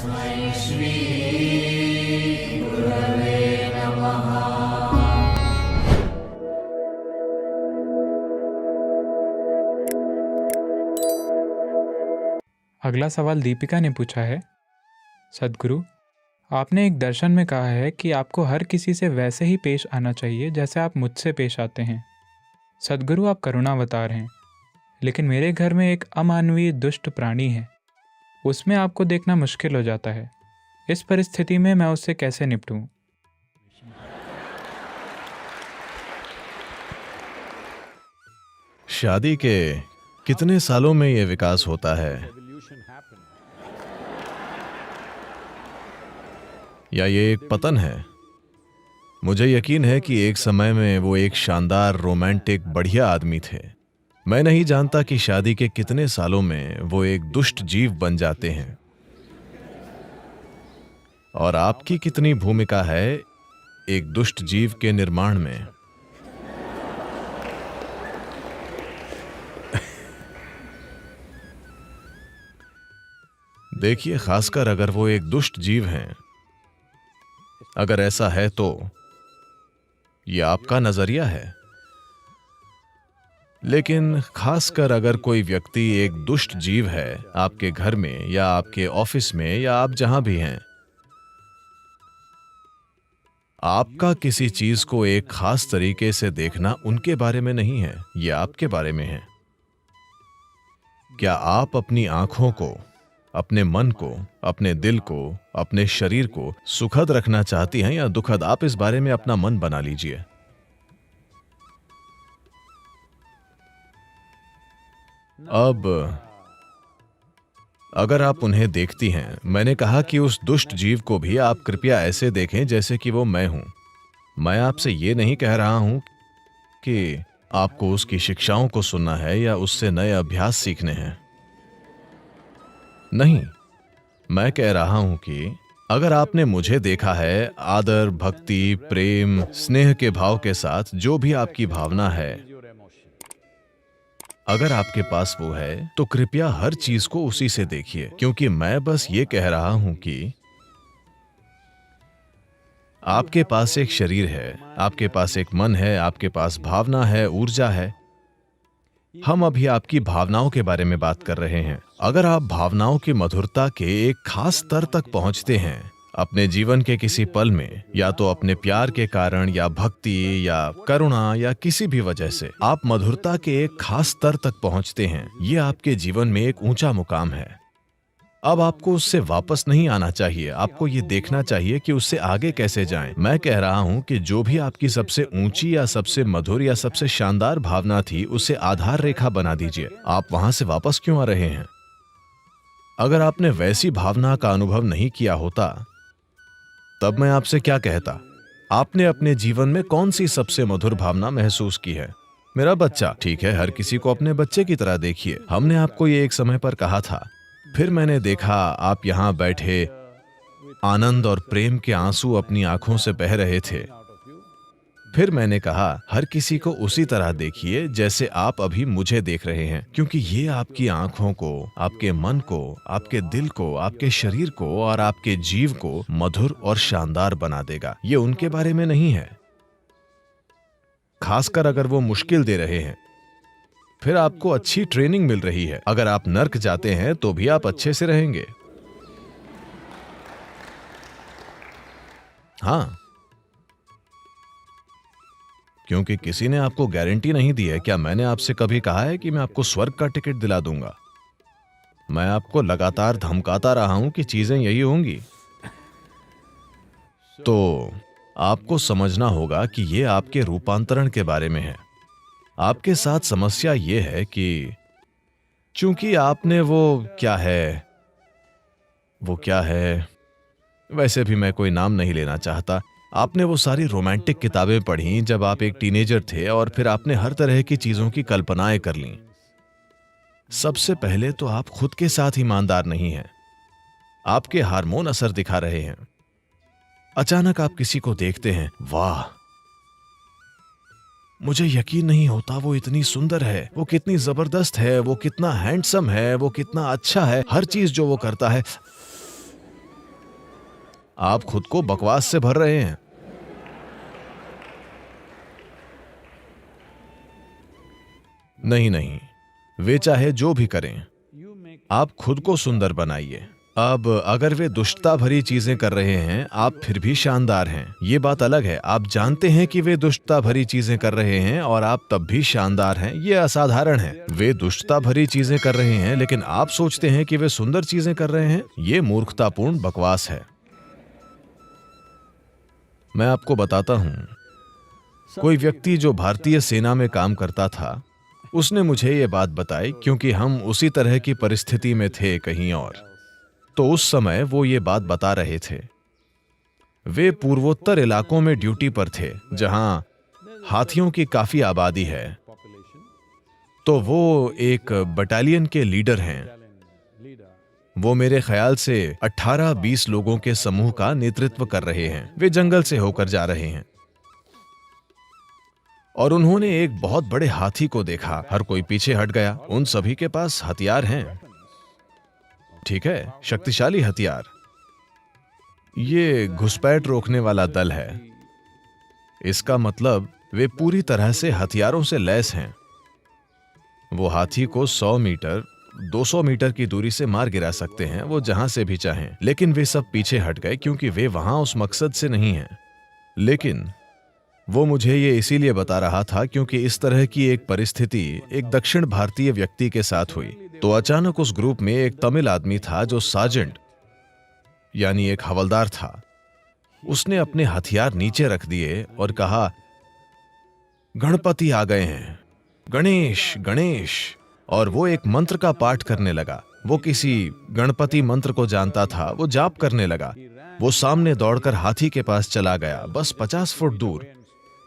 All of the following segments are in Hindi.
अगला सवाल दीपिका ने पूछा है, सद्गुरु, आपने एक दर्शन में कहा है कि आपको हर किसी से वैसे ही पेश आना चाहिए जैसे आप मुझसे पेश आते हैं। सद्गुरु, आप करुणावतार हैं, लेकिन मेरे घर में एक अमानवीय दुष्ट प्राणी है। उसमें आपको देखना मुश्किल हो जाता है। इस परिस्थिति में मैं उससे कैसे निपटूं? शादी के कितने सालों में यह विकास होता है, या ये एक पतन है? मुझे यकीन है कि एक समय में वो एक शानदार रोमांटिक बढ़िया आदमी थे। मैं नहीं जानता कि शादी के कितने सालों में वो एक दुष्ट जीव बन जाते हैं। और आपकी कितनी भूमिका है एक दुष्ट जीव के निर्माण में? देखिए, खासकर अगर वो एक दुष्ट जीव हैं, अगर ऐसा है तो ये आपका नजरिया है। लेकिन खासकर अगर कोई व्यक्ति एक दुष्ट जीव है आपके घर में या आपके ऑफिस में या आप जहां भी हैं, आपका किसी चीज को एक खास तरीके से देखना उनके बारे में नहीं है, ये आपके बारे में है। क्या आप अपनी आंखों को, अपने मन को, अपने दिल को, अपने शरीर को सुखद रखना चाहती हैं या दुखद? आप इस बारे में अपना मन बना लीजिए। अब अगर आप उन्हें देखती हैं, मैंने कहा कि उस दुष्ट जीव को भी आप कृपया ऐसे देखें जैसे कि वो मैं हूं। मैं आपसे ये नहीं कह रहा हूं कि आपको उसकी शिक्षाओं को सुनना है या उससे नए अभ्यास सीखने हैं। नहीं, मैं कह रहा हूं कि अगर आपने मुझे देखा है आदर, भक्ति, प्रेम, स्नेह के भाव के साथ, जो भी आपकी भावना है, अगर आपके पास वो है तो कृपया हर चीज को उसी से देखिए। क्योंकि मैं बस ये कह रहा हूं कि आपके पास एक शरीर है, आपके पास एक मन है, आपके पास भावना है, ऊर्जा है। हम अभी आपकी भावनाओं के बारे में बात कर रहे हैं। अगर आप भावनाओं की मधुरता के एक खास स्तर तक पहुंचते हैं अपने जीवन के किसी पल में, या तो अपने प्यार के कारण या भक्ति या करुणा या किसी भी वजह से आप मधुरता के एक खास स्तर तक पहुंचते हैं, ये आपके जीवन में एक ऊंचा मुकाम है। अब आपको उससे वापस नहीं आना चाहिए। आपको ये देखना चाहिए कि उससे आगे कैसे जाएं। मैं कह रहा हूं कि जो भी आपकी सबसे ऊंची या सबसे मधुर या सबसे शानदार भावना थी, उसे आधार रेखा बना दीजिए। आप वहां से वापस क्यों आ रहे हैं? अगर आपने वैसी भावना का अनुभव नहीं किया होता, तब मैं आपसे क्या कहता? आपने अपने जीवन में कौन सी सबसे मधुर भावना महसूस की है? मेरा बच्चा। ठीक है, हर किसी को अपने बच्चे की तरह देखिए। हमने आपको ये एक समय पर कहा था, फिर मैंने देखा आप यहां बैठे आनंद और प्रेम के आंसू अपनी आंखों से बह रहे थे। फिर मैंने कहा, हर किसी को उसी तरह देखिए जैसे आप अभी मुझे देख रहे हैं, क्योंकि ये आपकी आंखों को, आपके मन को, आपके दिल को, आपके शरीर को और आपके जीव को मधुर और शानदार बना देगा। ये उनके बारे में नहीं है। खासकर अगर वो मुश्किल दे रहे हैं, फिर आपको अच्छी ट्रेनिंग मिल रही है। अगर आप नर्क जाते हैं तो भी आप अच्छे से रहेंगे। हां, क्योंकि किसी ने आपको गारंटी नहीं दी है। क्या मैंने आपसे कभी कहा है कि मैं आपको स्वर्ग का टिकट दिला दूंगा? मैं आपको लगातार धमकाता रहा हूं कि चीजें यही होंगी। तो आपको समझना होगा कि यह आपके रूपांतरण के बारे में है। आपके साथ समस्या यह है कि चूंकि आपने वो क्या है, वैसे भी मैं कोई नाम नहीं लेना चाहता। आपने वो सारी रोमांटिक किताबें पढ़ी जब आप एक टीनेजर थे और फिर आपने हर तरह की चीजों की कल्पनाएं कर लीं। सबसे पहले तो आप खुद के साथ ईमानदार नहीं हैं। आपके हार्मोन असर दिखा रहे हैं। अचानक आप किसी को देखते हैं, वाह, मुझे यकीन नहीं होता वो इतनी सुंदर है, वो कितनी जबरदस्त है, वो कितना हैंडसम है, वो कितना अच्छा है, हर चीज जो वो करता है। आप खुद को बकवास से भर रहे हैं। नहीं नहीं, वे चाहे जो भी करें, आप खुद को सुंदर बनाइए। अब अगर वे दुष्टता भरी चीजें कर रहे हैं, आप फिर भी शानदार हैं। ये बात अलग है। आप जानते हैं कि वे दुष्टता भरी चीजें कर रहे हैं और आप तब भी शानदार हैं। ये असाधारण है। वे दुष्टता भरी चीजें कर रहे हैं लेकिन आप सोचते हैं कि वे सुंदर चीजें कर रहे हैं। ये मूर्खतापूर्ण बकवास है। मैं आपको बताता हूं, कोई व्यक्ति जो भारतीय सेना में काम करता था, उसने मुझे ये बात बताई क्योंकि हम उसी तरह की परिस्थिति में थे कहीं और। तो उस समय वो ये बात बता रहे थे। वे पूर्वोत्तर इलाकों में ड्यूटी पर थे जहां हाथियों की काफी आबादी है। तो वो एक बटालियन के लीडर हैं। वो मेरे ख्याल से 18-20 लोगों के समूह का नेतृत्व कर रहे हैं। वे जंगल से होकर जा रहे हैं और उन्होंने एक बहुत बड़े हाथी को देखा। हर कोई पीछे हट गया। उन सभी के पास हथियार हैं, ठीक है, शक्तिशाली हथियार। ये घुसपैठ रोकने वाला दल है। इसका मतलब वे पूरी तरह से हथियारों से लैस हैं। वो हाथी को 100 मीटर 200 मीटर की दूरी से मार गिरा सकते हैं, वो जहां से भी चाहें। लेकिन वे सब पीछे हट गए क्योंकि वे वहां उस मकसद से नहीं हैं। लेकिन वो मुझे ये इसीलिए बता रहा था क्योंकि इस तरह की एक परिस्थिति एक दक्षिण भारतीय व्यक्ति के साथ हुई। तो अचानक उस ग्रुप में एक तमिल आदमी था जो सार्जेंट यानी एक हवलदार था। उसने अपने हथियार नीचे रख दिए और कहा, गणपति आ गए हैं, गणेश गणेश। और वो एक मंत्र का पाठ करने लगा। वो किसी गणपति मंत्र को जानता था। वो जाप करने लगा। वो सामने दौड़कर हाथी के पास चला गया, बस 50 फुट दूर,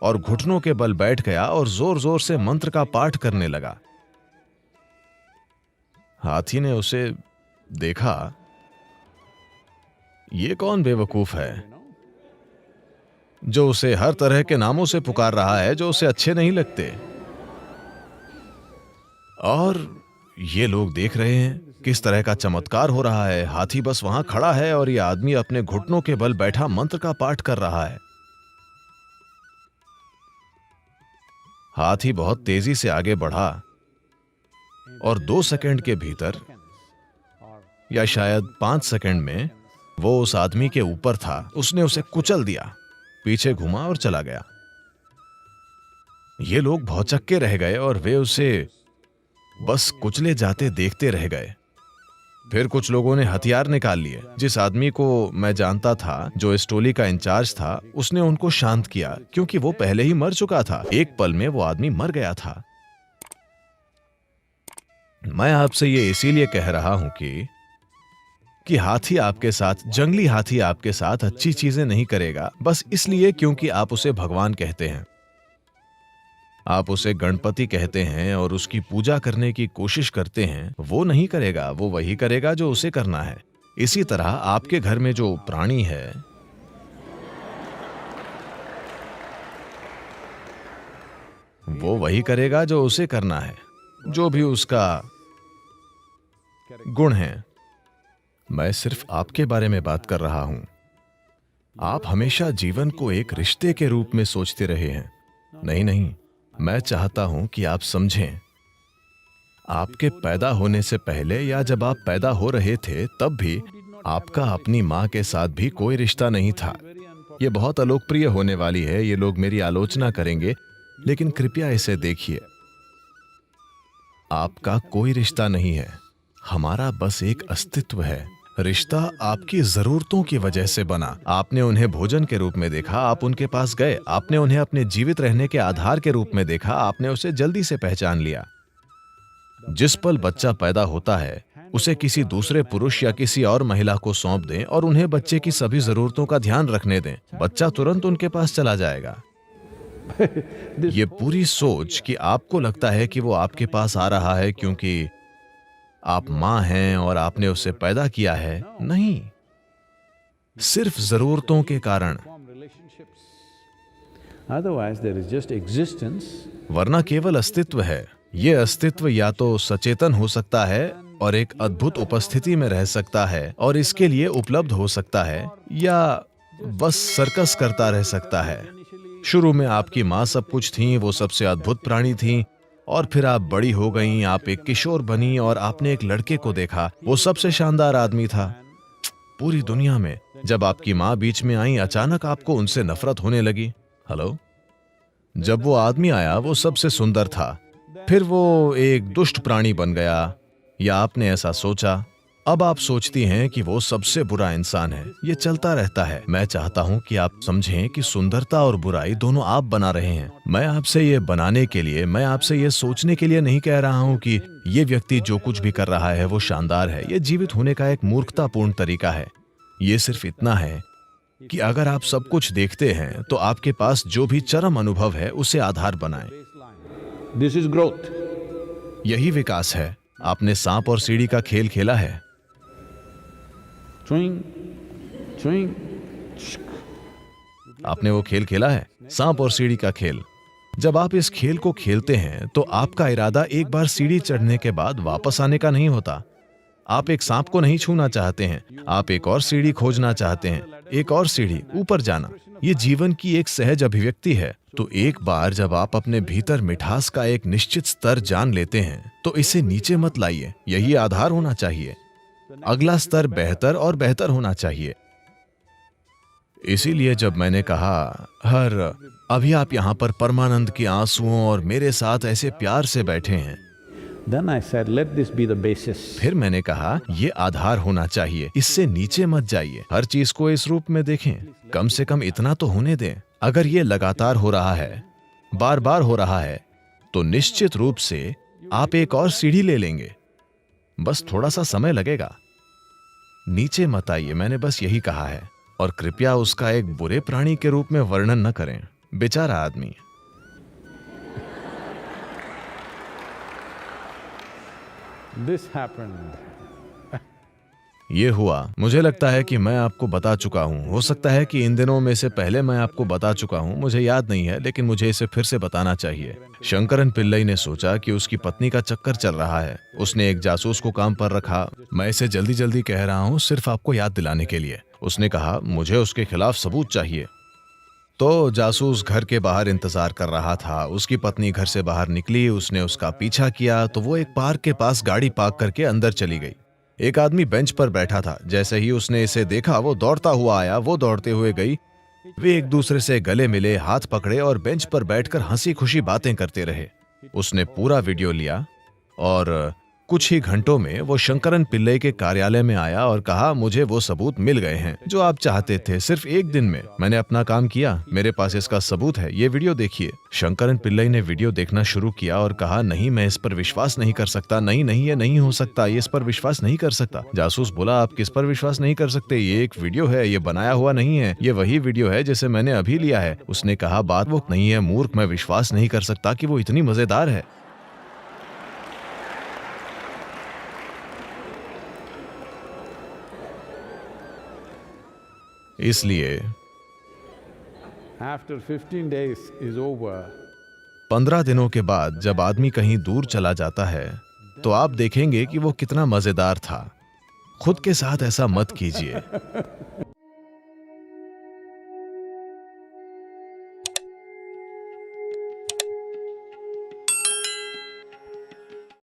और घुटनों के बल बैठ गया और जोर जोर से मंत्र का पाठ करने लगा। हाथी ने उसे देखा। ये कौन बेवकूफ है जो उसे हर तरह के नामों से पुकार रहा है जो उसे अच्छे नहीं लगते। और ये लोग देख रहे हैं किस तरह का चमत्कार हो रहा है। हाथी बस वहां खड़ा है और ये आदमी अपने घुटनों के बल बैठा मंत्र का पाठ कर रहा है। हाथी बहुत तेजी से आगे बढ़ा और 2 सेकंड के भीतर या शायद 5 सेकंड में वो उस आदमी के ऊपर था। उसने उसे कुचल दिया, पीछे घुमा और चला गया। ये लोग भौचक्के रह गए और वे उसे बस कुचले जाते देखते रह गए। फिर कुछ लोगों ने हथियार निकाल लिए। जिस आदमी को मैं जानता था जो इस टोली का इंचार्ज था, उसने उनको शांत किया क्योंकि वो पहले ही मर चुका था। एक पल में वो आदमी मर गया था। मैं आपसे ये इसीलिए कह रहा हूं कि हाथी आपके साथ, जंगली हाथी आपके साथ अच्छी चीजें नहीं करेगा बस इसलिए क्योंकि आप उसे भगवान कहते हैं, आप उसे गणपति कहते हैं और उसकी पूजा करने की कोशिश करते हैं। वो नहीं करेगा, वो वही करेगा जो उसे करना है। इसी तरह आपके घर में जो प्राणी है, वो वही करेगा जो उसे करना है, जो भी उसका गुण है। मैं सिर्फ आपके बारे में बात कर रहा हूं। आप हमेशा जीवन को एक रिश्ते के रूप में सोचते रहे हैं। नहीं नहीं, मैं चाहता हूं कि आप समझें, आपके पैदा होने से पहले या जब आप पैदा हो रहे थे तब भी आपका अपनी मां के साथ भी कोई रिश्ता नहीं था। यह बहुत अलोकप्रिय होने वाली है, ये लोग मेरी आलोचना करेंगे, लेकिन कृपया इसे देखिए। आपका कोई रिश्ता नहीं है, हमारा बस एक अस्तित्व है। रिश्ता आपकी जरूरतों की वजह से बना। आपने उन्हें भोजन के रूप में देखा, आप उनके पास गए। आपने उन्हें अपने जीवित रहने के आधार के रूप में देखा, आपने उसे जल्दी से पहचान लिया। जिस पल बच्चा पैदा होता है, उसे किसी दूसरे पुरुष या किसी और महिला को सौंप दें और उन्हें बच्चे की सभी जरूरतों का ध्यान रखने दें, बच्चा तुरंत उनके पास चला जाएगा। ये पूरी सोच कि आपको लगता है कि वो आपके पास आ रहा है क्योंकि आप मां हैं और आपने उसे पैदा किया है, नहीं, सिर्फ जरूरतों के कारण। वरना केवल अस्तित्व है। यह अस्तित्व या तो सचेतन हो सकता है और एक अद्भुत उपस्थिति में रह सकता है और इसके लिए उपलब्ध हो सकता है, या बस सर्कस करता रह सकता है। शुरू में आपकी माँ सब कुछ थी, वो सबसे अद्भुत प्राणी थी, और फिर आप बड़ी हो गईं, आप एक किशोर बनी और आपने एक लड़के को देखा, वो सबसे शानदार आदमी था पूरी दुनिया में। जब आपकी माँ बीच में आई, अचानक आपको उनसे नफरत होने लगी। हेलो, जब वो आदमी आया वो सबसे सुंदर था, फिर वो एक दुष्ट प्राणी बन गया, या आपने ऐसा सोचा। अब आप सोचती हैं कि वो सबसे बुरा इंसान है। ये चलता रहता है। मैं चाहता हूँ कि आप समझें कि सुंदरता और बुराई दोनों आप बना रहे हैं। मैं आपसे ये बनाने के लिए, मैं आपसे ये सोचने के लिए नहीं कह रहा हूँ कि ये व्यक्ति जो कुछ भी कर रहा है वो शानदार है। ये जीवित होने का एक मूर्खतापूर्ण तरीका है। ये सिर्फ इतना है कि अगर आप सब कुछ देखते हैं तो आपके पास जो भी चरम अनुभव है उसे आधार बनाएं। This is growth. यही विकास है। आपने सांप और सीढ़ी का खेल खेला है। Swing, swing. आपने वो खेल खेला है, सांप और सीढ़ी का खेल। जब आप इस खेल को खेलते हैं तो आपका इरादा एक बार सीढ़ी चढ़ने के बाद वापस आने का नहीं होता। आप एक सांप को नहीं छूना चाहते हैं, आप एक और सीढ़ी खोजना चाहते हैं, एक और सीढ़ी ऊपर जाना। ये जीवन की एक सहज अभिव्यक्ति है। तो एक बार जब आप अपने भीतर मिठास का एक निश्चित स्तर जान लेते हैं तो इसे नीचे मत लाइए। यही आधार होना चाहिए। अगला स्तर बेहतर और बेहतर होना चाहिए। इसीलिए जब मैंने कहा अभी आप यहाँ पर परमानंद के आंसुओं और मेरे साथ ऐसे प्यार से बैठे हैं, Then I said, let this be the basis. फिर मैंने कहा ये आधार होना चाहिए, इससे नीचे मत जाइए। हर चीज को इस रूप में देखें। कम से कम इतना तो होने दें। अगर ये लगातार हो रहा है, बार बार हो रहा है, तो निश्चित रूप से आप एक और सीढ़ी ले लेंगे। बस थोड़ा सा समय लगेगा। नीचे मत आइए, मैंने बस यही कहा है। और कृपया उसका एक बुरे प्राणी के रूप में वर्णन न करें। बेचारा आदमी। This happened. ये हुआ। मुझे लगता है कि मैं आपको बता चुका हूँ। हो सकता है कि इन दिनों में से पहले मैं आपको बता चुका हूँ, मुझे याद नहीं है, लेकिन मुझे इसे फिर से बताना चाहिए। शंकरन पिल्लई ने सोचा कि उसकी पत्नी का चक्कर चल रहा है। उसने एक जासूस को काम पर रखा। मैं इसे जल्दी जल्दी कह रहा हूँ सिर्फ आपको याद दिलाने के लिए। उसने कहा मुझे उसके खिलाफ सबूत चाहिए। तो जासूस घर के बाहर इंतजार कर रहा था। उसकी पत्नी घर से बाहर निकली, उसने उसका पीछा किया तो वो एक पार्क के पास गाड़ी पार्क करके अंदर चली गई। एक आदमी बेंच पर बैठा था। जैसे ही उसने इसे देखा वो दौड़ता हुआ आया, वो दौड़ते हुए गई। वे एक दूसरे से गले मिले, हाथ पकड़े और बेंच पर बैठकर हंसी खुशी बातें करते रहे। उसने पूरा वीडियो लिया और कुछ ही घंटों में वो शंकरन पिल्लई के कार्यालय में आया और कहा मुझे वो सबूत मिल गए हैं जो आप चाहते थे। सिर्फ एक दिन में मैंने अपना काम किया, मेरे पास इसका सबूत है, ये वीडियो देखिए। शंकरन पिल्लई ने वीडियो देखना शुरू किया और कहा नहीं, मैं इस पर विश्वास नहीं कर सकता। नहीं नहीं, ये नहीं हो सकता, ये इस पर विश्वास नहीं कर सकता। जासूस बोला आप किस पर विश्वास नहीं कर सकते? ये एक वीडियो है, ये बनाया हुआ नहीं है, ये वही वीडियो है जिसे मैंने अभी लिया है। उसने कहा बात वो नहीं है मूर्ख, मैं विश्वास नहीं कर सकता कि वो इतनी मजेदार है। इसलिए After 15 days is over, 15 दिनों के बाद जब आदमी कहीं दूर चला जाता है तो आप देखेंगे कि वो कितना मजेदार था। खुद के साथ ऐसा मत कीजिए।